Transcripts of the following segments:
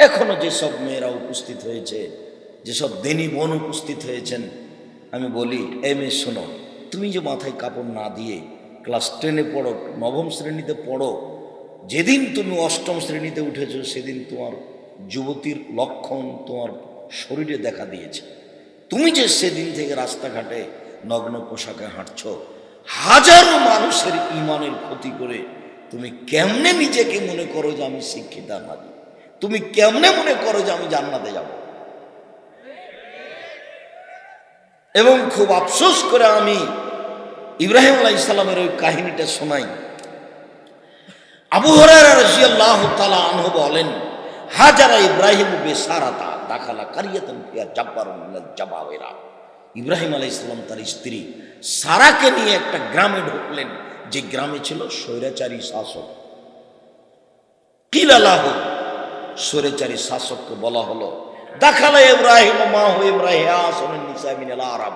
এখনো যেসব মেয়েরা উপস্থিত হয়েছে, যেসব দিনী বোন উপস্থিত হয়েছেন, আমি বলি, এই মেয়ে শোনো, তুমি যে মাথায় কাপড় না দিয়ে ক্লাস 10-এ পড়ো, 9ম শ্রেণীতে পড়ো, যেদিন তুমি 8ম শ্রেণীতে উঠেছো সেদিন তোমার যুবতীর লক্ষণ তোমার শরীরে দেখা দিয়েছে। তুমি যে সেদিন থেকে রাস্তাঘাটে নগ্ন পোশাকে হাঁটছো, হাজারো মানুষের ইমানের ক্ষতি করে তুমি কেমনে নিজেকে মনে করো যে আমি শিক্ষিতা নারী? তুমি কেমনে মনে করো যে আমি জান্নাতে যাব? এবং খুব আফসোস করে আমি ইব্রাহিম আলাইহিস সালামের ওই কাহিনীটা শোনাই। আবু হুরায়রা রাদিয়াল্লাহু তাআলা আনহু বলেন, হাজারা ইব্রাহিম বিসারাতা দাখালা কারিয়াতান ফিয়া জাব্বারুন মিনাল জাবাবিরা। ইব্রাহিম আলাইহিস সালাম তার স্ত্রী সারাকে নিয়ে একটা গ্রামে ঢুকলেন, যে গ্রামে ছিল স্বৈরাচারী শাসক। কিলালাহু, স্বৈরাচারী শাসককে বলা হলো, দাখালা ইব্রাহিম মাহু ইব্রাহিম আসনুন নিসা মিনাল আরব।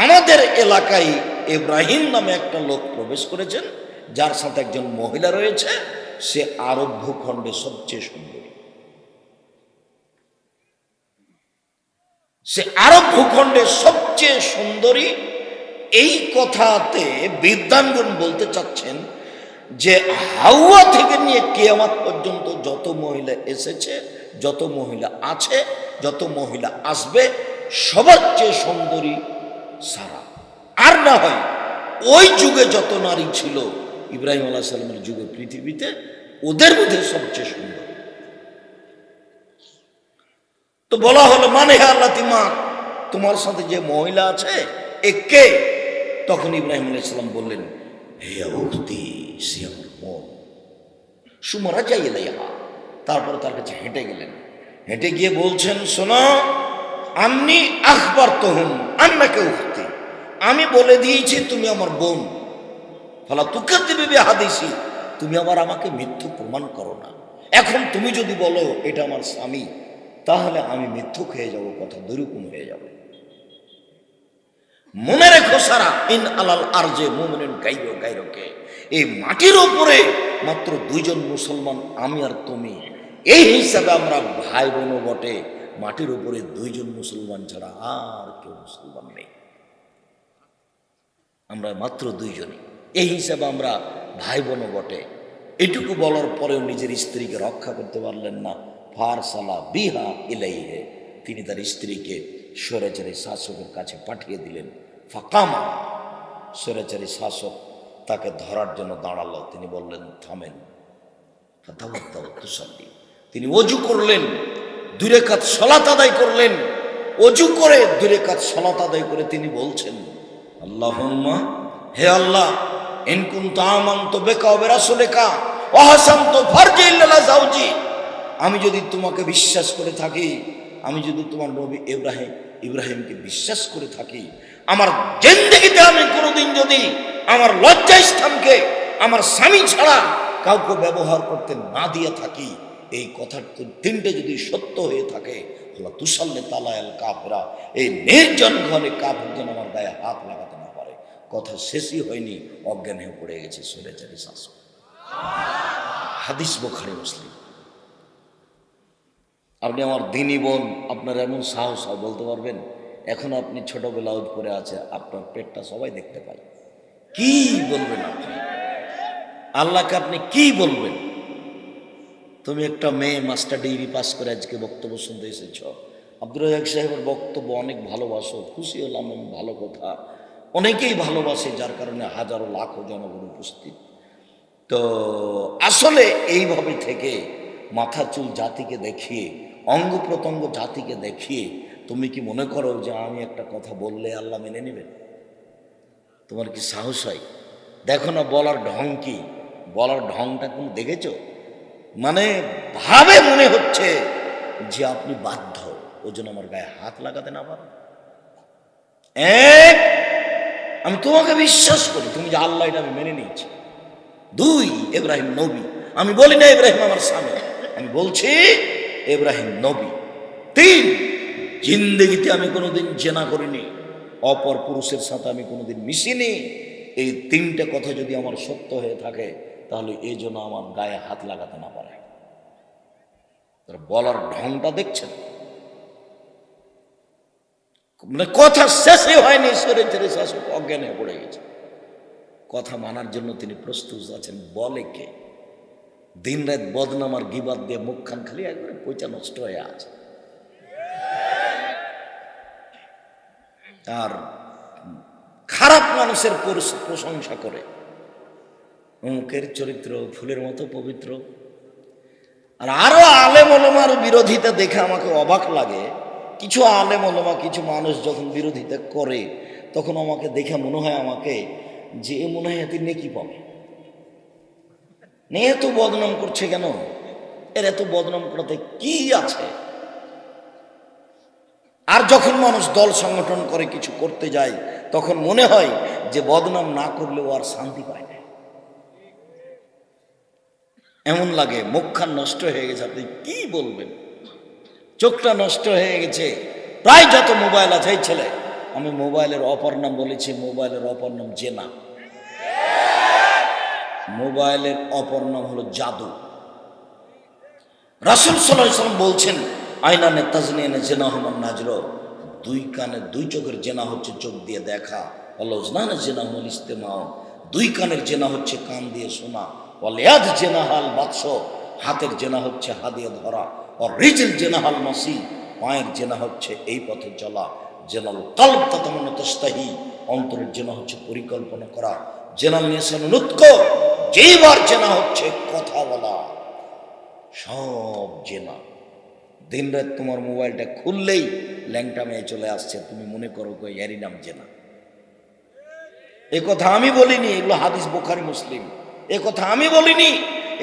আমাদের এলাকায় ইব্রাহিম নামে একটা লোক প্রবেশ করেছেন, যার সাথে একজন মহিলা রয়েছে, সে আরব ভূখণ্ডে সবচেয়ে সুন্দরী। সে আরব ভূখণ্ডে সবচেয়ে সুন্দরী। এই কথাতে বিদ্বানগণ বলতে চাচ্ছেন যে হাওয়া থেকে নিয়ে কিয়ামত পর্যন্ত যত মহিলা এসেছে, যত মহিলা আছে, যত মহিলা আসবে, সবার চেয়ে সুন্দরী সারা। আর না হয় ওই যুগে যত নারী ছিল ইব্রাহিম আলাইহিস সালামের যুগে পৃথিবীতে, ওদের মধ্যে সবচেয়ে সুন্দর। তো বলা হলো, মানে হে আল্লাহ, তোমার সাথে যে মহিলা আছে এ কে? তখন ইব্রাহিম আলাইহিস সালাম বললেন, হে উখতি, সে আমার বোন। সুমারা যাই এলাইহা। তারপরে তার কাছে হেঁটে গেলেন। হেঁটে গিয়ে বলছেন, শোনো, আন্নি আখবারতুহুম আন্নাকা উখতি, আমি বলে দিয়েছি তুমি আমার বোন। ফালা তুকাদ্দিবি বিহাদিসি, তুমি আবার আমাকে মিথ্যুক প্রমাণ করো না। এখন তুমি যদি বলো এটা আমার স্বামী, তাহলে আমি মিথ্যুক হয়ে যাব, কথা দুরকম হয়ে যাবে। মনে রেখো সারা, ইন আলাল আরজে মুমিনুন গায়রু গায়রুকে, এই মাটির ওপরে মাত্র 2জন মুসলমান, আমি আর তুমি। এই হিসাবে আমরা ভাই বোন বটে, মাটির উপরে 2জন মুসলমান ছাড়া আর কেউ মুসলমান নেই। আমরা মাত্র 2জনই, এই হিসাবে আমরা ভাই বোন বটে। এটুকু বলার পরেও নিজের স্ত্রীকে রক্ষা করতে পারলেন না। ফারসালা বিহা ইলাইহি, তিনি তার স্ত্রীকে স্বৈরাচারী শাসকের কাছে পাঠিয়ে দিলেন। ফাকামা, স্বৈরাচারী শাসক তাকে ধরার জন্য দাঁড়ালো। তিনি বললেন, থামেন। তুসাল্লি, তিনি অজু করলেন, 2 রাকাত সালাত আদায় করলেন। অজু করে 2 রাকাত সালাত আদায় করে তিনি বলছেন, আল্লাহুম্মা, হে আল্লাহ, ইন কুনতু আমানতু বিকা ওয়া বিরাসূলিকা ওয়া হাসানতু ফারজি ইল্লা যাওজি, আমি যদি তোমাকে বিশ্বাস করে থাকি, আমি যদি তোমার নবী ইব্রাহিমকে বিশ্বাস করে থাকি, আমার জিন্দেগিতে আমি কোনোদিন যদি আমার লজ্জা স্থানকে আমার স্বামী ছাড়া কাউকে ব্যবহার করতে না দিয়ে থাকি, এই কথার 3টে যদি সত্য হয়ে থাকে, আল্লাহ তুসাল্লে তালায়াল কাফেরা, এই নির্জন ঘরে কাফের যেন আমার গায়ে হাত লাগাতে না পারে। কথা শেষই হয়নি, অজ্ঞান হয়ে পড়ে গেছে স্বৈরাচারী শাসক। হাদিস বুখারী মুসলিম। আপনি আমার দিনী বোন, আপনার এমন সাহস হয় বলতে পারবেন, এখন আপনি ছোট ব্লাউজ পরে আছে, আপনার পেটটা সবাই দেখতে পায়। কি বলবেন আপনি? আল্লাহকে আপনি কি বলবেন? তুমি একটা মেয়ে মাস্টার ডিগ্রি পাস করে আজকে বক্তব্য শুনতে এসেছ। আব্দুর রাজ্জাক সাহেবের বক্তব্য অনেক ভালোবাসো, খুশি হলাম, ভালো কথা, অনেকেই ভালোবাসে, যার কারণে হাজারো লাখো জনগণ উপস্থিত। তো আসলে এইভাবে থেকে মাথা চুল জাতিকে দেখিয়ে, অঙ্গ প্রত্যঙ্গ জাতিকে দেখিয়ে তুমি কি মনে করো যে আমি একটা কথা বললে আল্লাহ মেনে নেবেন? তোমার কি সাহস হয়? দেখো না বলার ঢং কি, বলার ঢংটা কোন দেখেছো? মানে ভাবে মনে হচ্ছে যে আপনি বাধ্য, ওই জন্য আমার গায়ে হাত লাগাতে না পারো। এক, আমি তোমাকে বিশ্বাস করি, তুমি যে আল্লাহ, এটা আমি মেনে নিয়েছি। 2, ইব্রাহিম নবী। আমি বলি না ইব্রাহিম আমার স্বামী, আমি বলছি ইব্রাহিম নবী। 3, জিন্দেগিতে আমি কোনোদিন জেনা করিনি, অপর পুরুষের সাথে আমি কোনোদিন মিশিনি। এই 3টে কথা যদি আমার সত্য হয়ে থাকে, তাহলে এই জন্য আমার গায়ে হাত লাগাতে না পারে। তার বলার ঢংটা দেখছেন, মানে কথা শেষই হয়নি, সরে ছেড়ে শেষ অজ্ঞানে পড়ে গেছে। কথা মানার জন্য তিনি প্রস্তুত আছেন, বলে কে? দিন রাত বদনাম আর গিবাদ দিয়ে মুখখান খালি একবারে পয়সা নষ্ট হয়ে আছে। আর খারাপ মানুষের প্রশংসা করে, অমুকের চরিত্র ফুলের মতো পবিত্র। আর আরো আলেম ওলামার বিরোধিতা দেখে আমাকে অবাক লাগে। কিছু আলেম ওলামা, কিছু মানুষ যখন বিরোধিতা করে, তখন আমাকে দেখে মনে হয় আমাকে যে মনে হয় এতে নেকি পাবে। এত বদনাম করছে কেন? এর এত বদনাম করাতে কি আছে? আর যখন মানুষ দল সংগঠন করে কিছু করতে যায়, তখন মনে হয় যে বদনাম না করলেও আর শান্তি পায় না। এমন লাগে মুখখান নষ্ট হয়ে গেছে, আপনি কি বলবেন? চোখটা নষ্ট হয়ে গেছে। প্রায় যত মোবাইল আছে, এই ছেলে, আমি মোবাইলের অপর নাম বলেছি, মোবাইলের অপর নাম জেনা। মোবাইলের অপর নাম হলো জাদু। রাসূল সাল্লাল্লাহু আলাইহি ওয়াসাল্লাম বলছেন, আইনানে তাজনিনে জেনা হমান নাজর, দুই কানে দুই চোখের জেনা হচ্ছে চোখ দিয়ে দেখা। আল্লাহনা জেনা হল ইস্তেমাও, দুই কানের জেনা হচ্ছে কান দিয়ে শোনা। ওয়ালিয়াদ জেনা হাল বাদশ, হাতের জেনা হচ্ছে হাত দিয়ে ধরা। আর রিজিল জেনা হাল মাসি, পায়ের জেনা হচ্ছে এই পথে চলা। জেনাল কলব তাতামান্না তাস্তাহি, অন্তরের জেনা হচ্ছে পরিকল্পনা করা। জেনাল নিসান নুতক, যেইবার জেনা হচ্ছে কথা বলা। সব জেনা। দিন রাত তোমার মোবাইলটা খুললেই ল্যাংটা মেয়ে চলে আসছে, তুমি মনে করো এরই নাম জেনা। এ কথা আমি বলিনি, এগুলো হাদিস বুখারী মুসলিম। এ কথা আমি বলিনি,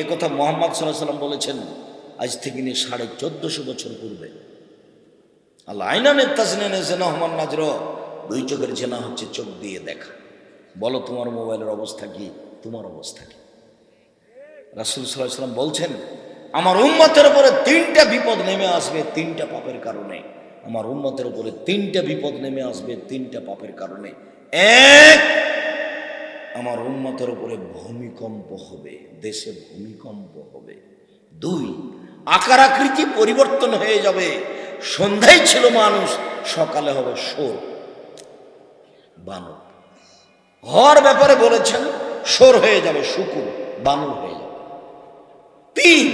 এ কথা মুহাম্মদ সাল্লাল্লাহু আলাইহি ওয়াসাল্লাম বলেছেন আজ থেকে নিয়ে 1450 বছর পূর্বে। আল্লাহ আইনানে তাজনিনে জেনা হমান নাজর, দুই চোখের জেনা হচ্ছে চোখ দিয়ে দেখা। বলো তোমার মোবাইলের অবস্থা কি? তোমার অবস্থা কি? রাসূল সাল্লাল্লাহু আলাইহি ওয়াসাল্লাম বলছেন, আমার উম্মতের উপরে 3টা বিপদ নেমে আসবে 3টা পাপের কারণে। আমার উম্মতের উপরে 3টা বিপদ নেমে আসবে 3টা পাপের কারণে। এক, আমার উম্মতের উপরে ভূমিকম্প হবে, দেশে ভূমিকম্প হবে। 2, আকার আকৃতি পরিবর্তন হয়ে যাবে। সন্ধ্যায় ছিল মানুষ, সকালে হবে শোর, বানর। হওয়ার ব্যাপারে বলেছেন শোর হয়ে যাবে, শুকুর, বানর হয়ে যাবে। 3,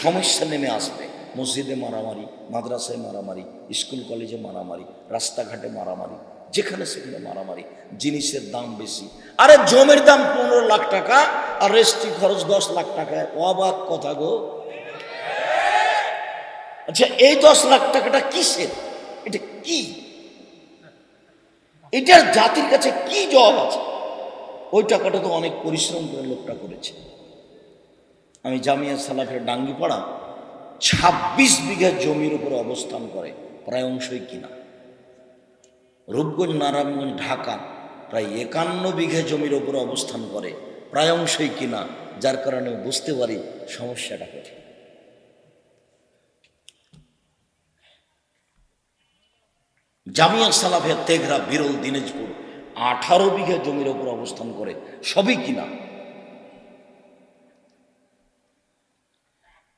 সমস্যা নেমে আসবে। মসজিদে মারামারি, মাদ্রাসায় মারামারি, স্কুল কলেজে মারামারি, রাস্তাঘাটে মারামারি, যেখানে সেখানে মারামারি। জিনিসের দাম বেশি। আরে জমির দাম 15 লাখ টাকা আর রেজিস্ট্রি খরচ 10 লাখ টাকায়। অবাক কথা গো। আচ্ছা, এই 10 লাখ টাকাটা কিসের? এটা কি? এটার জাতির কাছে কি জবাব আছে? ওই টাকাটা তো অনেক পরিশ্রম করে লোকটা করেছে। আমি জামিয়া সালাফের ডাঙ্গিপাড়া 26 বিঘা জমির উপরে অবস্থান করে, প্রায় অংশই কিনা। রূপগঞ্জ, নারায়ণগঞ্জ, ঢাকা প্রায় 51 বিঘা জমির উপরে অবস্থান করে, প্রায় অংশই কিনা। যার কারণে বুঝতে পারি সমস্যাটা কোথায়। জামিয়া সালাফিয়া তেঘরা, বিরল, দিনাজপুর 18 বিঘা জমির উপর অবস্থান করে, সবই কিনা।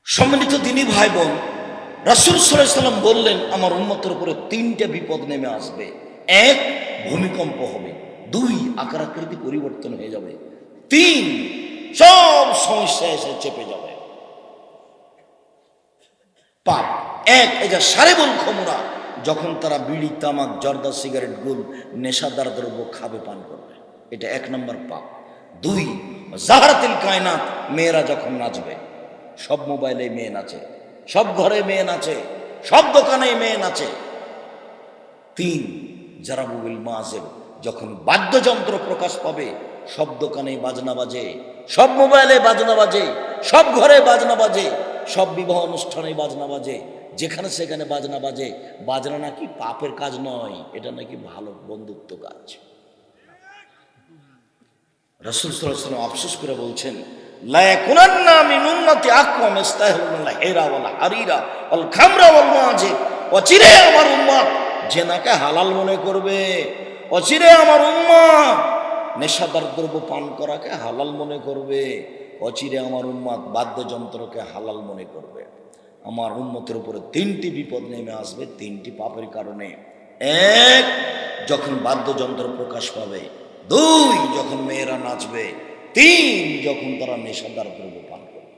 সম্মানিত দিনী ভাই বোন, রাসূল সাল্লাল্লাহু আলাইহি ওয়াসাল্লাম বললেন আমার উম্মতের উপরে 3টা বিপদ নেমে আসবে। 1, ভূমিকম্প হবে। 2, আকার আকৃতি পরিবর্তন হয়ে যাবে। 3, সব সমস্যা এসে চেপে যাবে। পাপ 1, এই যে সারেবুল খমরা, যখন তারা বিড়ি, তামাক, জর্দা, সিগারেট, গুল, নেশাদার দ্রব্য খাবে, পান করবে, এটা 1 নম্বর পাপ। 2, জাহারাতিল কায়নাত, মেয়েরা যখন নাচবে, সব মোবাইলে মেয়ে নাচে, সব ঘরে মেয়ে নাচে, সব দোকানে মেয়ে নাচে। 3, জারাবুল মাজেব, যখন বাদ্যযন্ত্র প্রকাশ পাবে, সব দোকানে বাজনা বাজে, সব মোবাইলে বাজনা বাজে, সব ঘরে বাজনা বাজে, সব বিবাহ অনুষ্ঠানে বাজনা বাজে, যেখানে সেখানে বাজনা বাজে। বাজনা নাকি পাপের কাজ নয়, এটা নাকি ভালো বন্ধুত্ব কাজ। রাসূল সাল্লাল্লাহু আলাইহি ওয়াসাল্লাম আফসোস করে বলছেন, লা ইয়াকুনান্না মিন উম্মতি আকওয়াম ইস্তাহলুল হিরা ওয়াল হারিরা ওয়াল খামরা ওয়াল মাজিদ, অচিরে আমার উম্মত জেনাকে হালাল মনে করবে, অচিরে আমার উম্মত নেশাদার দ্রব্য পান করাকে হালাল মনে করবে, অচিরে আমার উম্মত বাদ্যযন্ত্রকে হালাল মনে করবে। আমার উম্মতের উপরে তিনটি বিপদ নেমে আসবে, তিনটি পাপের কারণে। এক, যখন বাদ্যযন্ত্র প্রকাশ পাবে। দুই, যখন মেয়েরা নাচবে। তিন, যখন তারা নেশাদার দ্রব্য পান করবে।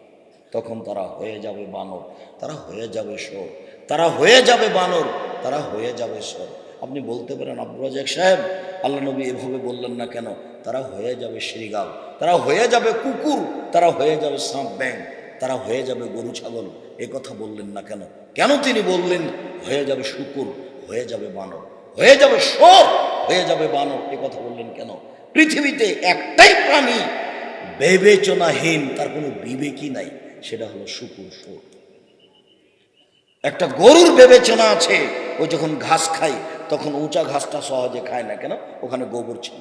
তখন তারা হয়ে যাবে বানর, তারা হয়ে যাবে শোর, তারা হয়ে যাবে বানর, তারা হয়ে যাবে শোর। আপনি বলতে পারেন আব্দুর রাজ্জাক সাহেব, আল্লাহ নবী এভাবে বললেন না কেন? তারা হয়ে যাবে শ্রীগাল, তারা হয়ে যাবে কুকুর, তারা হয়ে যাবে সাপ ব্যাং, তারা হয়ে যাবে গরু ছাগল। এ কথা বললেন না কেন? কেন তিনি বললেন হয়ে যাবে শুকুর, হয়ে যাবে বানর, হয়ে যাবে শোর, হয়ে যাবে বানর? এ কথা বললেন কেন? পৃথিবীতে একটাই প্রাণী বিবেচনাহীন, তার কোনো বিবেকই নাই, সেটা হলো শুকুর, শোর। একটা গরুর বিবেচনা আছে, ও যখন ঘাস খায় তখন উঁচা ঘাসটা সহজে খায় না, কেন? ওখানে গোবর ছিল।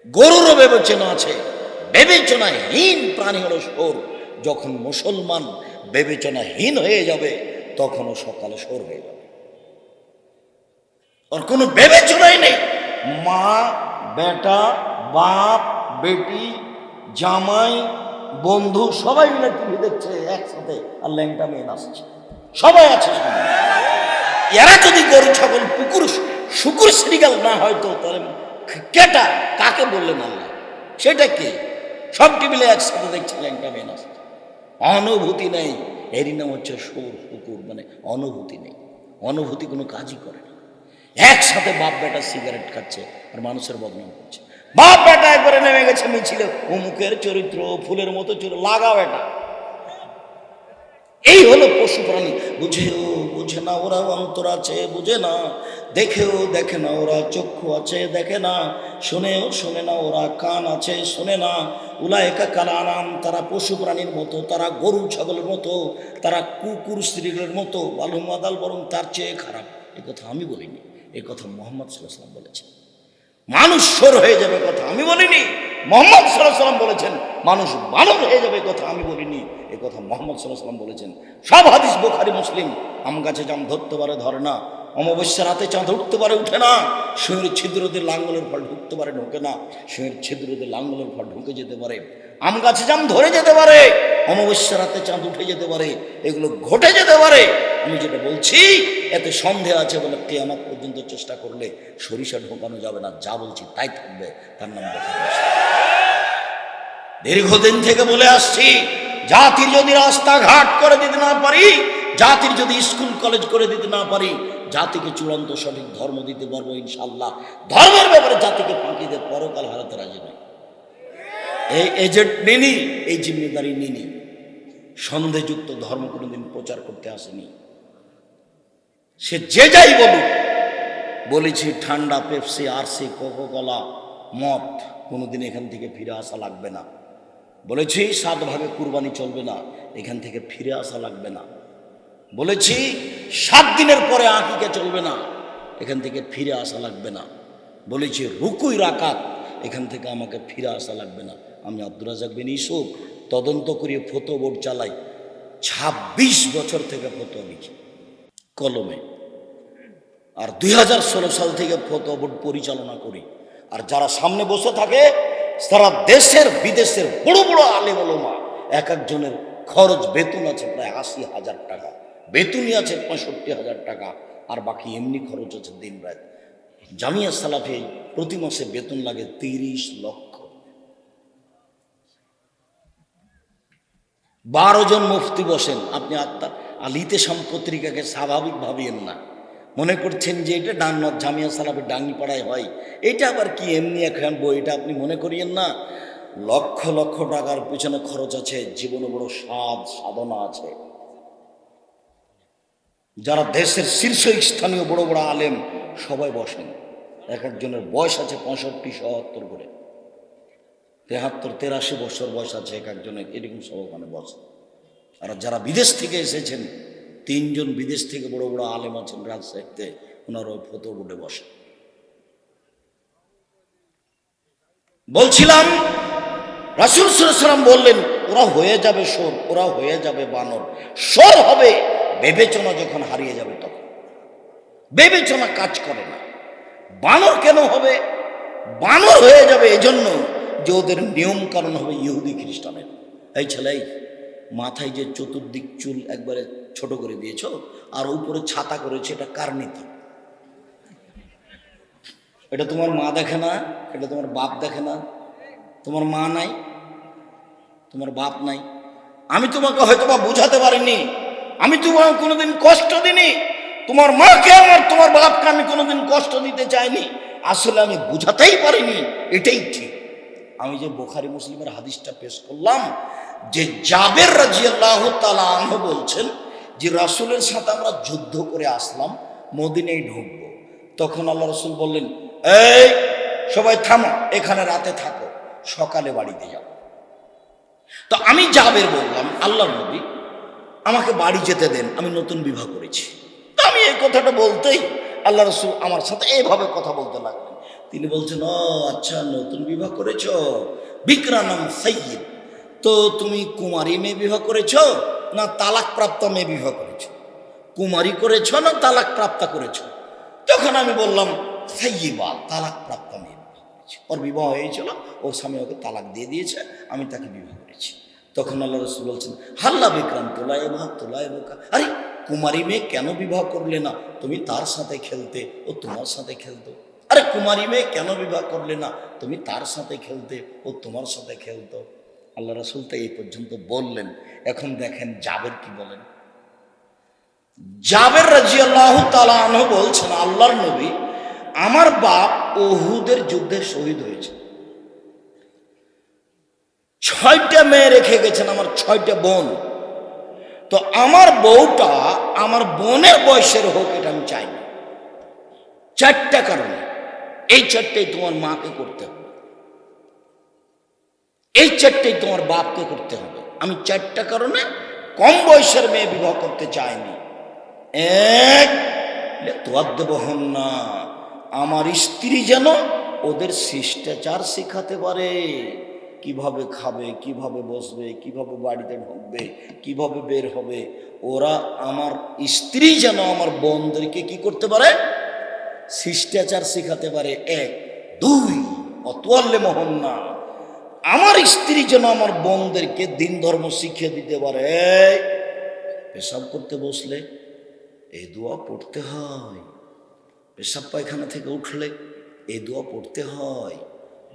গরুরও বিবেচনা আছে। বিবেচনাহীন প্রাণী হলো শোর। যখন মুসলমান বিবেচনাহীন হয়ে যাবে তখনও সকালে শোর হয়ে যাবে, ওর কোনো বিবেচনাই নেই। মা, বেটা, বাপ, বেটি, জামাই, বন্ধু সবাই মিলে টিভি দেখছে একসাথে, আর ল্যাংটা মেয়ে নাচছে, সবাই আছে সামনে। এরা যদি গরু ছাগল কুকুর শুকুর শ্রীগাল না হয় তো তাহলে কেটা কাকে বললেন আল্লাহ? সেটা কে? সব টিভিলে একসাথে দেখছে ল্যাংটা মেয়ে নাচছে, অনুভূতি নেই। এরই নাম হচ্ছে সুর, শুকুর, মানে অনুভূতি নেই। অনুভূতি কোনো কাজই করে না। একসাথে বাপ বেটা সিগারেট খাচ্ছে আর মানুষের বদনাম করছে। বাপ বেটা একবারে নেমে গেছে মিছিলে, অমুকের চরিত্র ফুলের মতো চরিত্র, লাগাও এটা। এই হলো পশু প্রাণী। বুঝেও বুঝে না ওরা, অন্তর আছে বুঝে না, দেখেও দেখে না ওরা, চক্ষু আছে দেখে না, শুনেও শোনে না ওরা, কান আছে শোনে না। উলায়েকা কাল আনাম, তারা পশু প্রাণীর মতো, তারা গরু ছাগলের মতো, তারা কুকুর স্ত্রীদের মতো, আলহুম আদাল, বরং তার চেয়ে খারাপ। এ কথা আমি বলিনি, এ কথা মুহাম্মদ সাল্লাল্লাহু আলাইহি ওয়াসাল্লাম বলেছেন। মানুষ শোর হয়ে যাবে কথা আমি বলিনি, মুহাম্মদ সাল্লাল্লাহু আলাইহি ওয়াসাল্লাম বলেছেন। মানুষ বানর হয়ে যাবে কথা আমি বলিনি, এ কথা মুহাম্মদ সাল্লাল্লাহু আলাইহি ওয়াসাল্লাম বলেছেন। সব হাদিস বুখারী মুসলিম। আম গাছে জাম ধরতে পারে ধরে না, অমাবস্যা রাতে চাঁদ উঠতে পারে উঠে না, সুঁয়ের ছিদ্রদের লাঙ্গলের ফল ঢুকতে পারে ঢোকে না, সুঁয়ের ছিদ্রদের লাঙ্গলের ফল ঢুকে যেতে পারে। আম গাছে জাম ধরে যেতে পারে, অমাবস্যা রাতে চাঁদ উঠে যেতে পারে, এগুলো ঘটে যেতে পারে। আমি যেটা বলছি এতে সন্দেহ আছে বলে কিয়ামত পর্যন্ত চেষ্টা করলে সরিষা ঢোকানো যাবে না। যা বলছি তাই থাকবে, তার নাম দেখা। দীর্ঘদিন থেকে বলে আসছি, জাতির যদি রাস্তাঘাট করে দিতে না পারি, জাতির যদি স্কুল কলেজ করে দিতে না পারি, জাতিকে চূড়ান্ত সঠিক ধর্ম দিতে পারবো ইনশাআল্লাহ। ধর্মের ব্যাপারে জাতিকে ফাঁকি দিয়ে পরকাল হারাতে রাজি নয়। এই এজেন্ট নিনি, এই জিম্মেদারি নিনি। সন্দেহযুক্ত ধর্ম কোনোদিন প্রচার করতে আসেনি। সে যে যাই বলুক, বলেছি ঠান্ডা, পেপসি, আরসি, কোকোকোলা, মদ কোনোদিন এখান থেকে ফিরে আসা লাগবে না। বলেছি 7 ভাগে কুরবানি চলবে না, এখান থেকে ফিরে আসা লাগবে না। বলেছি 7 দিনের পরে আকিকা চলবে না, এখান থেকে ফিরে আসা লাগবে না। বলেছি রুকুই রাকাত, এখান থেকে আমাকে ফিরে আসা লাগবে না। আমি আব্দুর রাজ্জাক বিন ইউসুফ তদন্ত করিয়ে ফতোয়া বোর্ড চালাই। 26 বছর থেকে ফতোয়া লিখি কলমে, আর 2016 সাল থেকে ফতোয়া বোর্ড পরিচালনা করি। আর যারা সামনে বসে থাকে তারা দেশের বিদেশের বড় বড় আলেম ওলামা, এক একজনের খরচ বেতন আছে প্রায় 80,000 টাকা, বেতনই আছে 65,000 টাকা, আর বাকি এমনি খরচ আছে দিন রাত। জামিয়া সালাফি প্রতি মাসে বেতন লাগে 30 লক্ষ। 12 জন মুফতি বসেন। আপনি আলিতে পত্রিকাকে স্বাভাবিক ভাবিয়েন না, মনে করছেন যে এটা ডাঙ্গা জামিয়া সালাফি ডাঙ্গিপাড়ায় হয়, এটা আবার কি এমনি এখন বই, এটা আপনি মনে করিয়েন না। লক্ষ লক্ষ টাকার পিছনে খরচ আছে, জীবনে বড় সাধনা আছে। যারা দেশের শীর্ষস্থানীয় বড় বড় আলেম সবাই বসেন, এক একজনের বয়স আছে 65, 77 করে, 73, 83 বছর বয়স আছে এক একজনের, এরকম সব ওখানে বসে। আর যারা বিদেশ থেকে এসেছেন, 3 জন বিদেশ থেকে বড় বড় আলেম আছেন রাজশাহীতে, ওনারা ওই ফতোয়া বোর্ডে বসে। বলছিলাম রাসূল সাল্লাল্লাহু আলাইহি ওয়াসাল্লাম বললেন ওরা হয়ে যাবে শোর, ওরা হয়ে যাবে বানর। শোর হবে বিবেচনা যখন হারিয়ে যাবে, তখন বিবেচনা কাজ করে না। বানর কেন হবে? বানর হয়ে যাবে এজন্য যে ওদের নিয়ম কানুন হবে ইহুদি খ্রিস্টানের। এই ছেলে, মাথায় যে চতুর্দিক চুল একবারে ছোট করে দিয়েছো আর উপরে ছাতা করেছে, এটা কার নীতি? এটা তোমার মা দেখে না, এটা তোমার বাপ দেখে না। তোমার মা নাই, তোমার বাপ নাই। আমি তোমাকে হয়তো বা বুঝাতে পারিনি, আমি তোমাকে কোনোদিন কষ্ট দিইনি, তোমার মাকে আমার তোমার বাপকে আমি কোনোদিন কষ্ট দিতে চাইনি, আসলে আমি বুঝাতেই পারিনি, এটাই ঠিক। আমি যে বুখারী মুসলিমের হাদিসটা পেশ করলাম, যে জাবের রাদিয়াল্লাহু তাআলা আনহু বলছেন যে রাসূলের সাথে আমরা যুদ্ধ করে আসলাম, মদিনায় ঢুকবো। তখন আল্লাহ রাসূল বললেন, এই সবাই থামো, এখানে রাতে থাকো, সকালে বাড়িতে যাও। তো আমি জাবের বললাম, আল্লাহর নবী আমাকে বাড়ি যেতে দেন, আমি নতুন বিবাহ করেছি। তো আমি এই কথাটা বলতেই আল্লাহ রাসূল আমার সাথে এইভাবে কথা বলতে লাগলেন। তিনি বলছেন, ও আচ্ছা, নতুন বিবাহ করেছো, বিক্রানাম সাইয়্যিদ। তো তুমি কুমারী মেয়ে বিবাহ করেছো না তালাক প্রাপ্ত মেয়ে বিবাহ করেছো? কুমারী করেছো না তালাক প্রাপ্ত করেছো? তখন আমি বললাম, সাইয়্যিবা, তালাক প্রাপ্ত মেয়ে বিবাহ করেছি। ওর বিবাহ হয়েছিল, ওর স্বামী ওকে তালাক দিয়ে দিয়েছে, আমি তাকে বিবাহ করেছি। তখন আল্লাহ রাসূল বলছেন, হাল্লা বিক্রাম তোলায় বোকা, আরে কুমারী মেয়ে কেন বিবাহ করলে না? তুমি তার সাথে খেলতে, ও তোমার সাথে খেলতো। আরে কুমারী মেয়ে কেন বিবাহ করলে না? তুমি তার সাথে খেলতে, ও তোমার সাথে খেলতো। আল্লাহ রাসূল তো এই পর্যন্ত বললেন। এখন দেখেন জাবের কি বলেন। জাবের রাদিয়াল্লাহু তাআলা আনহু বলছেন, আল্লাহর নবী আমার বাপ উহুদের যুদ্ধে শহীদ হয়েছে, 6টা মেয়ে রেখে গেছেন, আমার 6টা বোন। তো আমার বউটা আমার বোনের বয়সের হোক, এটা আমি চাই না। 4টা কারণে, এই 4টাই তোমার মাকে করতে হবে, এই 4টাই তোমার বাপকে করতে হবে। আমি 4টা কারণে কম বয়সের মেয়ে বিবাহ করতে চাইনি। এক, তোয়াদ্দেবহন না, আমার স্ত্রী যেন ওদের শিষ্টাচার শেখাতে পারে, কিভাবে খাবে, কিভাবে বসবে, কিভাবে বাড়িতে ঢুকবে, কিভাবে বের হবে। ওরা আমার স্ত্রী যেন আমার বোনদেরকে কি করতে পারে, শিষ্টাচার শেখাতে পারে। এক, দুই, অতোয়াল্লে মোহন না, আমার স্ত্রী যেন আমার বোনদেরকে দিন ধর্ম শিখিয়ে দিতে পারে। পেশাব করতে বসলে এই দোয়া পড়তে হয়, পেশাব পায়খানা থেকে উঠলে এই দোয়া পড়তে হয়,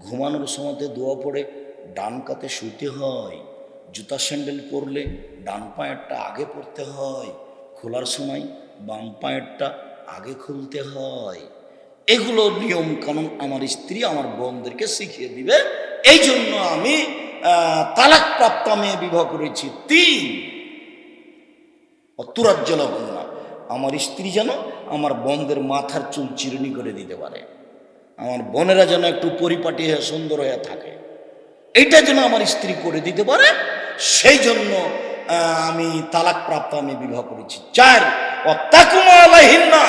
ঘুমানোর সময়তে দোয়া পড়ে ডান কাতে শুতে হয়, জুতা স্যান্ডেল পরলে ডান পায়েরটা আগে পড়তে হয়, খোলার সময় বাম পায়েরটা আগে খুলতে হয়। এগুলো নিয়ম কানুন আমার স্ত্রী আমার বোনদেরকে শিখিয়ে দিবে, এই জন্য আমি তালাক প্রাপ্ত মেয়ে বিবাহ করেছি। 3, অতুরাজ্জল না, আমার স্ত্রী যেন আমার বোনদের মাথার চুল চিরুনি করে দিতে পারে, আমার বোনেরা যেন একটু পরিপাটি হয়ে সুন্দর হয়ে থাকে, এইটা যেন আমার স্ত্রী করে দিতে পারে, সেই জন্য আমি তালাক প্রাপ্ত আমি বিবাহ করেছি। 4, অত্যাকুমা আলাইহিন্না,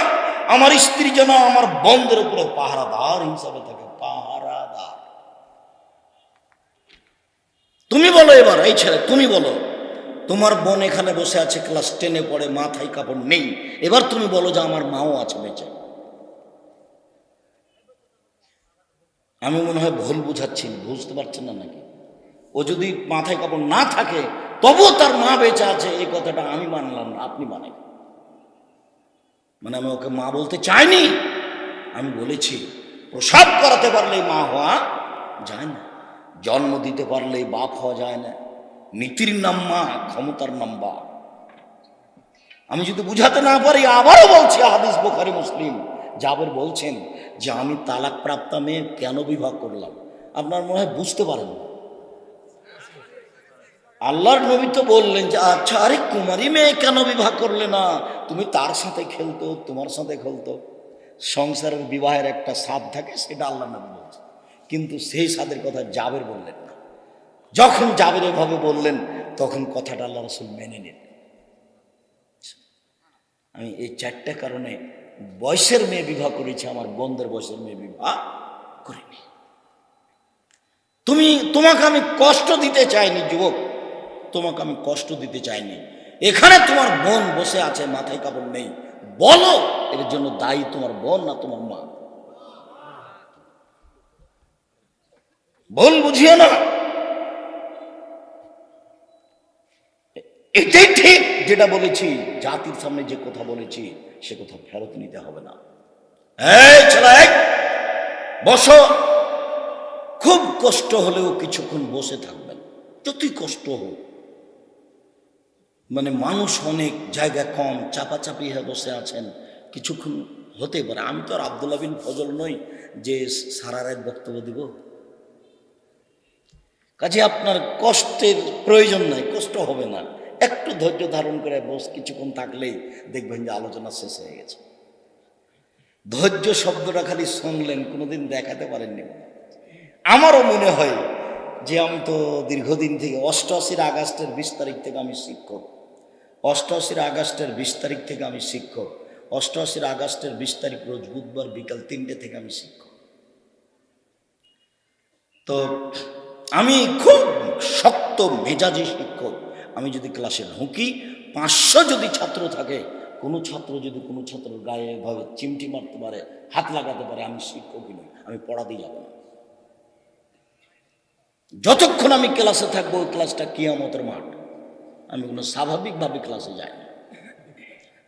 আমার স্ত্রী যেন আমার বোনদের উপরে পাহারাদার হিসাবে থাকে, পাহারাদার। তুমি বলো এবার, এই ছেলে তুমি বলো, তোমার বোন এখানে বসে আছে, ক্লাস 10-এ পড়ে, মাথায় কাপড় নেই, এবার তুমি বলো যে আমার মাও আছে বেঁচে। আমি মনে হয় ভুল বুঝাচ্ছি, বুঝতে পারছেন না নাকি? ও যদি মাথায় কাপড় না থাকে তবুও তার মা বেঁচে আছে, এই কথাটা আমি মানলাম না, আপনি মানেন। মানে আমি ওকে মা বলতে চাইনি, আমি বলেছি প্রসাব করাতে পারলেই মা হওয়া যায় না, জন্ম দিতে পারলেই বাপ হওয়া যায় না, নীতির নাম মা, ক্ষমতার নাম বাপ। আমি যদি বুঝাতে না পারি, আবারও বলছি, হাদিস বুখারী মুসলিম, জাবের বলছেন যে আমি তালাক প্রাপ্তা মেয়ে কেন বিবাহ করলাম। আপনার মনে হয় বুঝতে পারেন না। আল্লাহর নবী তো বললেন যে আচ্ছা, আরে কুমারী মেয়ে কেন বিবাহ করলে না? তুমি তার সাথে খেলতো, তোমার সাথে খেলতো। সংসারের বিবাহের একটা স্বাদ থাকে, সেটা আল্লাহ নবী বলছে, কিন্তু সেই স্বাদের কথা জাবের বললেন না। যখন জাবের এভাবে বললেন, তখন কথাটা আল্লাহ রাসূল মেনে নিন। আমি এই 4টা কারণে বয়সের মেয়ে বিবাহ করেছি, আমার বোনদের বয়সের মেয়ে বিবাহ করিনি। তোমাকে আমি কষ্ট দিতে চাইনি যুবক, তোমাকে আমি কষ্ট দিতে চাইনি। এখানে তোমার বোন বসে আছে, মাথায় কাপড় নেই, বলো এর জন্য দায়ী তোমার বোন না তোমার মা? ভুল বুঝিও না। এটাই ঠিক যেটা বলেছি, জাতির সামনে যে কথা বলেছি সে কথা ফেরত নিতে হবে না। এই ছেলে বসো, খুব কষ্ট হলেও কিছুক্ষণ বসে থাকবেন, যতই কষ্ট হোক। মানে মানুষ অনেক, জায়গা কম, চাপাচাপি হয়ে বসে আছেন, কিছুক্ষণ হতে পারে। আমি তো আর আব্দুল্লাহ বিন ফজল নই যে সারা রাত বক্তব্য দিব। কাজে আপনার কষ্টের প্রয়োজন নাই, কষ্ট হবে না। একটু ধৈর্য ধারণ করে বস কিছুক্ষণ থাকলেই দেখবেন যে আলোচনা শেষ হয়ে গেছে। ধৈর্য শব্দটা খালি শুনলেন, কোনোদিন দেখাতে পারেননি। আমারও মনে হয় যে আমি তো দীর্ঘদিন থেকে 88 আগস্টের 20 তারিখ থেকে আমি শিক্ষক। 88 আগস্টের 20 তারিখ থেকে আমি শিক্ষক। 88 আগস্টের 20 তারিখ রোজ বুধবার বিকাল 3টে থেকে আমি শিক্ষক। তো আমি খুব শক্ত মেজাজি শিক্ষক। আমি যদি ক্লাসে ঢুকি, 500 যদি ছাত্র থাকে, কোনো ছাত্র যদি কোনো ছাত্রের গায়ে এভাবে চিমটি মারতে পারে, হাত লাগাতে পারে, আমি শিক্ষকই নই, আমি পড়াতেই যাব না। যতক্ষণ আমি ক্লাসে থাকবো ওই ক্লাসটা কিয়ামতের মাঠ। আমি কোনো স্বাভাবিকভাবে ক্লাসে যাই না।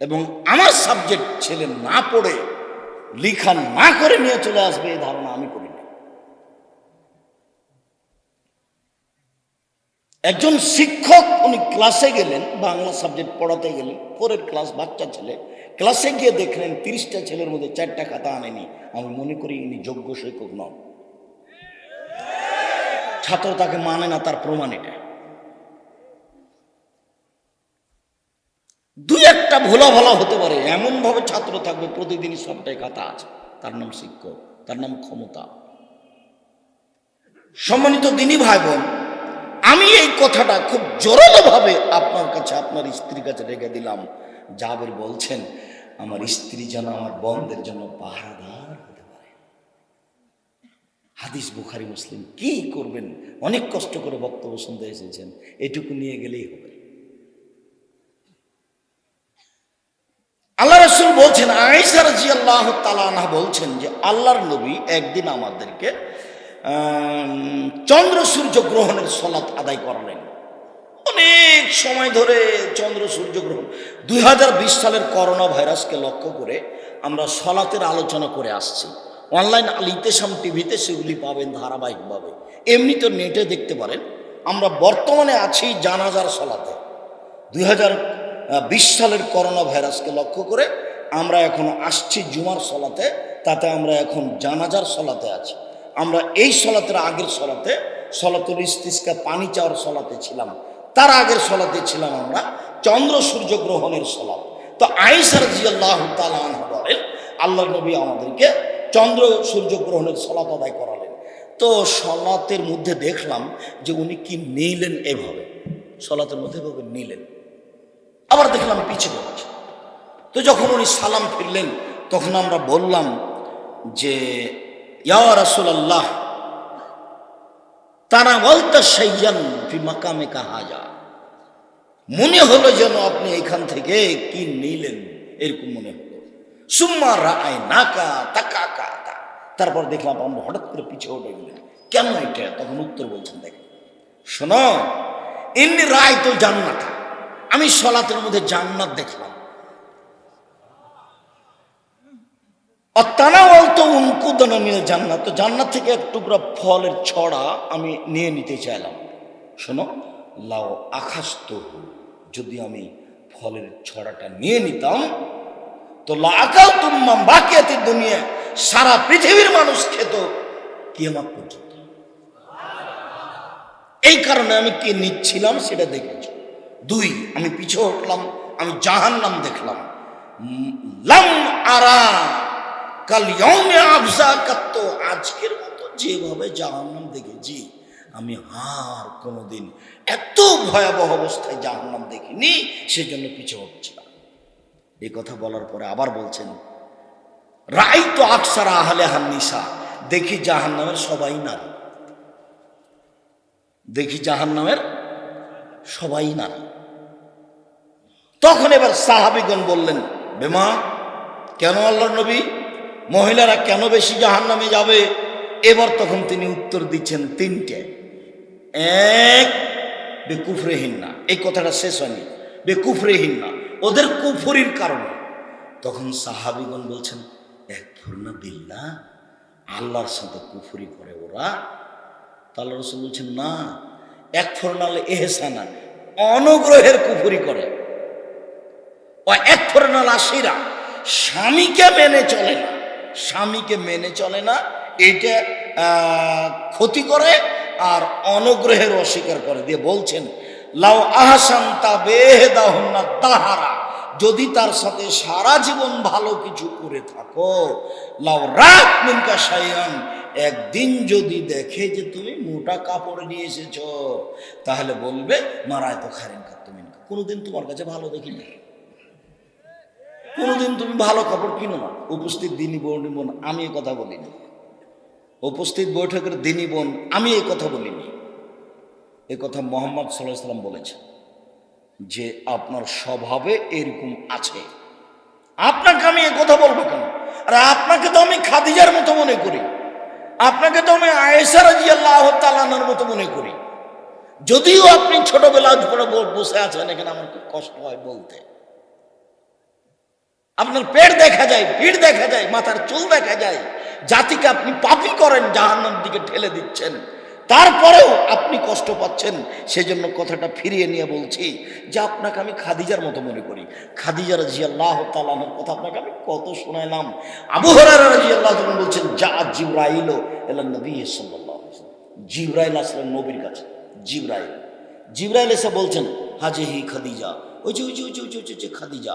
এবং আমার সাবজেক্ট ছেলে না পড়ে, লিখা না করে নিয়ে চলে আসবে, এই ধারণা আমি করি না। একজন শিক্ষক উনি ক্লাসে গেলেন, বাংলা সাবজেক্ট পড়াতে গেলেন, 4 ক্লাস বাচ্চা ছেলে, ক্লাসে গিয়ে দেখলেন 30টা ছেলের মধ্যে 4টা খাতা আনেনি। আমি মনে করি ইনি যোগ্য শিক্ষক নন। ছাত্র তাকে মানে না, তার প্রমাণ এটা। 2-1টা ভোলা ভালা হতে পারে, এমন ভাবে ছাত্র থাকবে প্রতিদিনই সবটাই খাতা আছে, তার নাম শিক্ষক, তার নাম ক্ষমতা। সম্মানিত দিনী ভাই বোন, আমি এই কথাটা খুব জোরালো ভাবে আপনার কাছে, আপনার স্ত্রীর কাছে রেখে দিলাম। জাবের বলছেন, আমার স্ত্রী যেন আমার বন্ধের জন্য পাহারাদার হতে পারে। হাদিস বুখারী মুসলিম। কি করবেন, অনেক কষ্ট করে বক্তব্য শুনতে এসেছেন, এটুকু নিয়ে গেলেই হবে। আল্লাহ রাসূল বলছেন, আয়েশা রাদিয়াল্লাহু তাআলা আনহা বলছেন যে আল্লাহর নবী একদিন আমাদেরকে চন্দ্র সূর্য গ্রহণের সালাত আদায় করালেন। অনেক সময় ধরে চন্দ্র সূর্য গ্রহণ, 2020 সালের করোনা ভাইরাসকে লক্ষ্য করে আমরা সালাতের আলোচনা করে আসছি। অনলাইন আল ইতিসাম টিভিতে সেগুলি পাবেন ধারাবাহিকভাবে, এমনি তো নেটে দেখতে পারেন। আমরা বর্তমানে আছি জানাজার সালাতে। 2020 সালের করোনা ভাইরাসকে লক্ষ্য করে আমরা এখন আসছি জুমার সালাতে, তাতে আমরা এখন জানাজার সালাতে আছি। আমরা এই সালাতের আগের সালাতে, সালাতুল ইস্তিসকা পানি চাওয়ার সালাতে ছিলাম, তার আগের সালাতে ছিলাম আমরা চন্দ্র সূর্য গ্রহণের সালাত। তো আয়েশা রাদিয়াল্লাহু তাআলা আনহা বলেন, আল্লাহর নবী আমাদেরকে চন্দ্র সূর্য গ্রহণের সালাত আদায় করালেন। তো সালাতের মধ্যে দেখলাম যে উনি কি নিলেন, এভাবে সালাতের মধ্যে এভাবে নিলেন, আবার দেখলাম পিছিয়ে পড়ছে। তো যখন উনি সালাম ফিরলেন, তখন আমরা বললাম যে ইয়া রাসূলুল্লাহ, তারা বলতে শাইয়ান ফি মাকামিকা হাজা, মনে হলো যেন আপনি এখান থেকে কি নিলেন, এরকম মনে হলো। সুম্মা রাআইনাকা তাকাকা, তারপর দেখলাম আমরা হঠাৎ করে পিছিয়ে উঠে গেলেন। কেন এটা? তখন উত্তর বলছেন, দেখেন শোনো, ইন্নী রাআইতুল জান্নাত, আমি সালাতের মধ্যে জান্নাত দেখলাম। জান্নাত, তো জান্নাত থেকে এক টুকরা ফলের ছড়া আমি নিয়ে নিতে চাইলাম। শোনো, লাও আখাস্ত, যদি আমি ফলের ছড়াটা নিয়ে নিতাম তো লাকাল তুম্মাম বাকিয়াতিদ দুনিয়া, সারা পৃথিবীর মানুষ খেত কিয়ামত পর্যন্ত। এই কারণে আমি কি নিচ্ছিলাম সেটা দেখেছি। 2, আমি পিছিয়ে উঠলাম, আমি জাহান্নাম দেখলাম। লাম আরা কাল ইয়াউমে আফজাকাত, আজকের মতো যেভাবে জাহান্নাম দেখেছি আমি আর কোনোদিন এত ভয়াবহ অবস্থায় জাহান্নাম দেখিনি, সেজন্য পিছিয়ে উঠছিলাম। এই কথা বলার পরে আবার বলছেন, রাআইতু আকসারা আহলিহান নিসা, দেখি জাহান্নামের সবাই নারী, দেখি জাহান্নামের সবাই নারী। তখন এবার সাহাবীগণ বললেন, বেমা, কেন আল্লাহর নবী, মহিলারা কেন বেশি জাহান্নামে যাবে? এবার তখন তিনি উত্তর দিচ্ছেন 3টে। 1, বেকুফরিহিন্না, এই কথাটা শেষ হয়নি। বেকুফরিহিন না, ওদের কুফরির কারণে। তখন সাহাবীগণ বলছেন, একফুরনা বিল্লাহ, আল্লাহর সাথে কুফরি করে ওরা? তাহলে রাসূল বলছেন, না, একফুরনাল ইহসানা, অনুগ্রহের কুফরি করে। ও একফুরনাল আশিরা, স্বামীকে মেনে চলে না, স্বামীকে মেনে চলে না, এটা ক্ষতি করে আর অনুগ্রহের অস্বীকার করে। দিয়ে বলছেন, লাউ আহসানতা বেহদাহুন্না দাহারা, যদি তার সাথে সারা জীবন ভালো কিছু করে থাকো, লাউ রাত মিনকা শাইআন, একদিন যদি দেখে যে তুমি মোটা কাপড় নিয়ে এসেছ, তাহলে বলবে মারায় তো খারেন কাতুমিনকা, কোনোদিন তোমার কাছে ভালো দেখিনি, কোনোদিন তুমি ভালো কাপড় কিনো না। উপস্থিত দিনী বোন, আমি এ কথা বলিনি। উপস্থিত বৈঠকের দিনী বোন, আমি এ কথা বলিনি। এ কথা মুহাম্মদ সাল্লাল্লাহু আলাইহি ওয়াসাল্লাম বলেছেন যে আপনার স্বভাবে এরকম আছে। আপনাকে আমি এ কথা বলবো কেন? আর আপনাকে তো আমি খাদিজার মতো মনে করি, আপনাকে তো আমি আয়েশা রাদিয়াল্লাহু তাআলা আনহার মতো মনে করি। যদিও আপনি ছোটবেলা পরে বসে আছেন এখানে, আমার খুব কষ্ট হয় বলতে। আপনার পেট দেখা যায়, পিঠ দেখা যায়, মাথার চুল দেখা যায়, জাতিকে আপনি পাপী করেন, জাহান্নামের দিকে ঠেলে দিচ্ছেন, তারপরেও আপনি কষ্ট পাচ্ছেন। সেজন্য কথাটা ফিরিয়ে নিয়ে বলছি যে আপনাকে আমি খাদিজার মতো মনে করি। খাদিজা রাদিয়াল্লাহু তাআলা আনহার কথা আপনাকে আমি কত শোনাইলাম। আবু হুরায়রা রাদিয়াল্লাহু তাআলা বলছেন, যা জিবরাইল ইলা নবী সাল্লাল্লাহু আলাইহি ওয়াসাল্লাম, জিবরাইল আসলেন নবীর কাছে। জিবরাইল এসে বলছেন, হাজিহি খাদিজা, ওই যে খাদিজা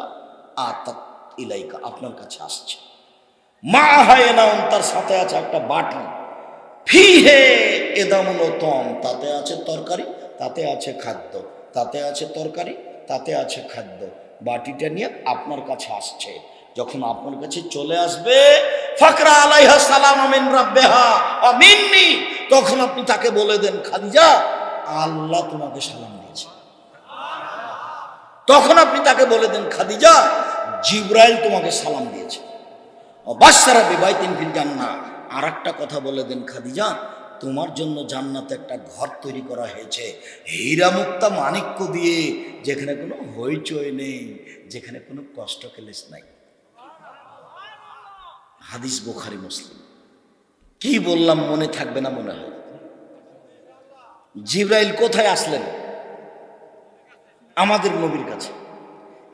আতাত ইলাইকা, আপনার কাছে আসছে। মা হায়নাউন, তার সাথে আছে একটা বাটি, ফিহে এদামুল তম, তাতে আছে তরকারি, তাতে আছে খাদ্য, তাতে আছে তরকারি, তাতে আছে খাদ্য। বাটিটা নিয়ে আপনার কাছে আসছে। যখন আপনার কাছে চলে আসবে, ফাকরা আলাইহা সালাম মিন রাব্বিহা ওয়া মিন্নি, তখন আপনি তাকে বলে দেন, খাদিজা, আল্লাহ তোমাকে সালাম দিয়েছে। তখন আপনি তাকে বলে দেন, খাদিজা, জিবরাইল তোমাকে সালাম দিয়েছে। বাশশারা বিবাইতিন ফিল জান্নাহ, আর একটা কথা বলে দেন, খাদিজা, তোমার জন্য জান্নাতে একটা ঘর তৈরি করা হয়েছে হীরা মুক্তা মাণিক্য দিয়ে, যেখানে কোনো হইচই নেই, যেখানে কোনো কষ্ট ক্লেশ নাই। হাদিস বুখারী মুসলিম। কি বললাম মনে থাকবে না মনে হয়? জিবরাইল কোথায় আসলেন? আমাদের নবীর কাছে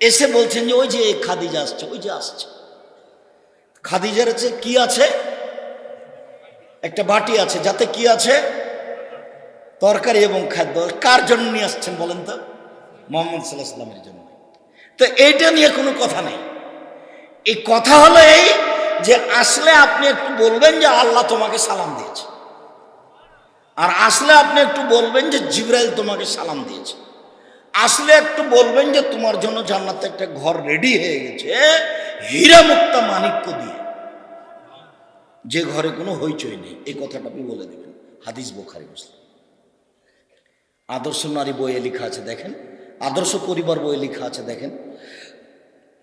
এসে বলছেন যে ওই যে খাদিজা আসছে, ওই যে আসছে। খাদিজার কাছে কি আছে? একটা বাটি আছে, যাতে কি আছে? তরকারি এবং খাদ্য। কার জন্য নিয়ে আসছেন বলেন তো? মুহাম্মদ সাল্লাল্লাহু আলাইহি ওয়াসাল্লামের জন্য। তো এইটা নিয়ে কোনো কথা নেই। এই কথা হলো এই যে আসলে আপনি একটু বলবেন যে আল্লাহ তোমাকে সালাম দিয়েছে, আর আসলে আপনি একটু বলবেন যে জিবরাইল তোমাকে সালাম দিয়েছে। আসলে একটু বলবেন যে তোমার জন্য জান্নাতে একটা ঘর রেডি হয়ে গেছে হীরা মুক্তা মাণিক্য দিয়ে, যে ঘরে কোনো হইচই নেই। এই কথাটা আপনি বলে দেবেন। হাদিস বুখারী মুসলিম। আদর্শ নারী বইয়ে লেখা আছে দেখেন, আদর্শ পরিবার বইয়ে লেখা আছে দেখেন,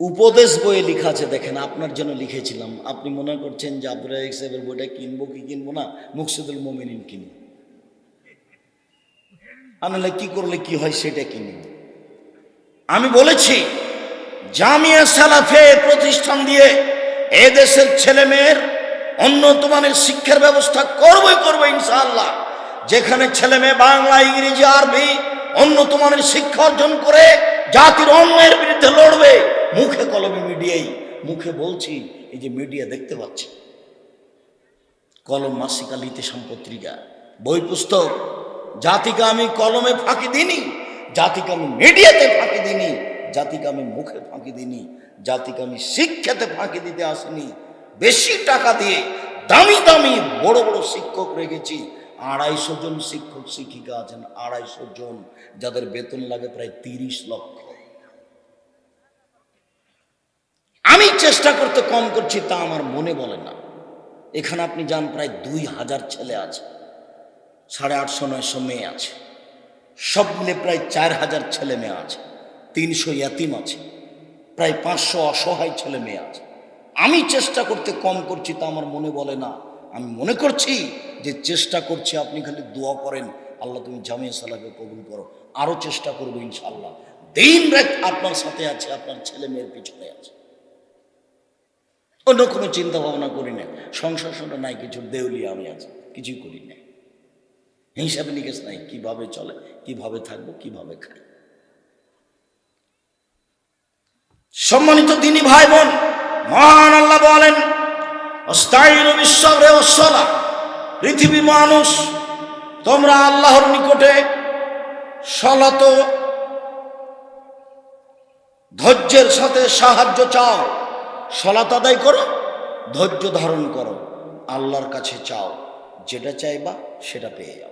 উপদেশ বইয়ে লেখা আছে দেখেন। আপনার জন্য লিখেছিলাম, আপনি মনে করছেন যে আব্দুর রাজ্জাক সাহেবের বইটা কিনবো কি কিনবো না, মুকসিদুল মুমিনিন কিনবো, আনলে কি করলে কি হয় সেটা কিনি। আমি বলেছি জামিয়া সালাফে প্রতিষ্ঠান দিয়ে এদেশের ছেলে মেয়ের উন্নত মানের শিক্ষার ব্যবস্থা করবো ইনশাআল্লাহ। যেখানে ছেলে মেয়ে বাংলা, ইংরেজি, আরবি উন্নত মানের শিক্ষা অর্জন করে জাতির অন্যায়ের বিরুদ্ধে লড়বে, মুখে কলমে মিডিয়াই, মুখে বলছি, এই যে মিডিয়া দেখতে পাচ্ছি, কলম মাসিকা লিতে সম্পত্রিকা, বই পুস্তক, জাতিকে আমি কলমে ফাঁকি দিইনি, জাতিকে আমি মিডিয়াতে ফাঁকি দিইনি, জাতিকে আমি মুখে ফাঁকি দিইনি, জাতিকে আমি শিক্ষাতে ফাঁকি দিতে আসিনি। বেশি টাকা দিয়ে দামি দামি বড় বড় শিক্ষক রেখেছি। 250 জন শিক্ষক শিক্ষিকা আছেন, 250 জন, যাদের বেতন লাগে প্রায় 30 লক্ষ। আমি চেষ্টা করতে কম করছি তা আমার মনে বলে না। এখানে আপনি যান, প্রায় 2000 ছেলে আছে, 850-900 মেয়ে আছে, সব মিলে প্রায় 4000 ছেলে মেয়ে আছে, 300 ইয়াতিম আছে, প্রায় 500 অসহায় ছেলে মেয়ে আছে। আমি চেষ্টা করতে কম করছি তা আমার মনে বলে না। আমি মনে করছি যে চেষ্টা করছি, আপনি খালি দোয়া করেন, আল্লাহ তুমি জামিয়া সালাফে কবুল করো। আরও চেষ্টা করবো ইনশাআল্লাহ। দিন রাত আপনার সাথে আছে, আপনার ছেলে মেয়ের পিছনে আছে, অন্য কোনো চিন্তা ভাবনা করি না। সংসার শুনে নাই কিছু, দেউলিয়া আমি আছি, কিছুই করি না, হিসাব নিকেশ নাই, কিভাবে চলে, কিভাবে থাকবো, কিভাবে খাই। সম্মানিত দিনী ভাই বোন, মহান আল্লাহ বলেন আস্তাইনু বিস-সাবরি ওয়াস-সালাহ, পৃথিবীর মানুষ তোমরা আল্লাহর নিকটে সালাত ধৈর্যের সাথে সাহায্য চাও, সালাত আদায় করো, ধৈর্য ধারণ করো, আল্লাহর কাছে চাও, যেটা চাইবা সেটা পেয়ে যাও।